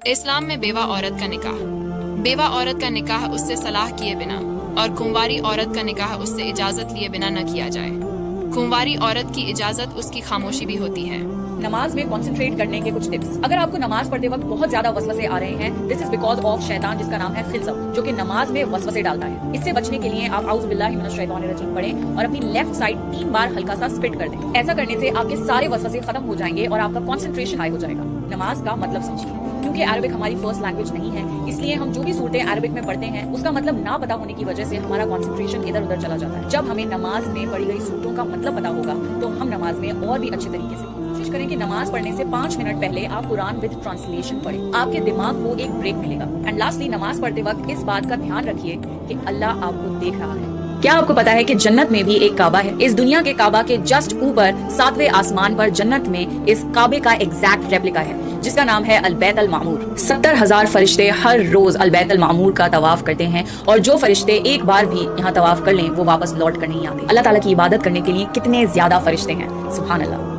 اسلام میں بیوہ عورت کا نکاح۔ بیوہ عورت کا نکاح اس سے صلاح کیے بنا اور کنواری عورت کا نکاح اس سے اجازت لیے بنا نہ کیا جائے۔ کنواری عورت کی اجازت اس کی خاموشی بھی ہوتی ہے۔ نماز میں کنسنٹریٹ کرنے کے کچھ ٹپس۔ اگر آپ کو نماز پڑھتے وقت بہت زیادہ وسوسے آ رہے ہیں، دس از بیکاز آف شیطان، جس کا نام ہے خنزب، جو کہ نماز میں وسوسے ڈالتا ہے۔ اس سے بچنے کے لیے آپ اعوذ باللہ من الشیطان الرجیم پڑھیں اور اپنی لیفٹ سائڈ 3 بار ہلکا سا اسپٹ کر دیں۔ ایسا کرنے سے آپ کے سارے وسوسے ختم ہو جائیں گے اور آپ کا کنسنٹریشن ہائی ہو جائے گا۔ نماز کا مطلب سمجھیے۔ کیونکہ عربک ہماری فرسٹ لینگویج نہیں ہے، اس لیے ہم جو بھی صورتیں عربک میں پڑھتے ہیں اس کا مطلب نہ پتا ہونے کی وجہ سے ہمارا کنسنٹریشن ادھر ادھر چلا جاتا ہے۔ جب ہمیں نماز میں پڑھی گئی صورتوں کا مطلب پتا ہوگا تو ہم نماز میں اور بھی اچھے طریقے سے کوشش کریں کہ نماز پڑھنے سے 5 منٹ پہلے آپ قرآن وتھ ٹرانسلیشن پڑھیں۔ آپ کے دماغ کو ایک بریک ملے گا۔ اینڈ لاسٹلی، نماز پڑھتے وقت اس بات کا دھیان رکھیے کہ اللہ آپ کو دیکھ رہا ہے۔ کیا آپ کو پتا ہے کہ جنت میں بھی ایک کعبہ ہے؟ اس دنیا کے کعبہ کے جسٹ اوپر 7ویں آسمان پر جنت میں اس کعبے کا ایگزیکٹ ریپلیکا ہے، جس کا نام ہے البیت المعمور۔ 70,000 فرشتے ہر روز البیت المعمور کا طواف کرتے ہیں، اور جو فرشتے ایک بار بھی یہاں طواف کر لیں وہ واپس لوٹ کر نہیں آتے۔ اللہ تعالیٰ کی عبادت کرنے کے لیے کتنے زیادہ فرشتے ہیں، سبحان اللہ۔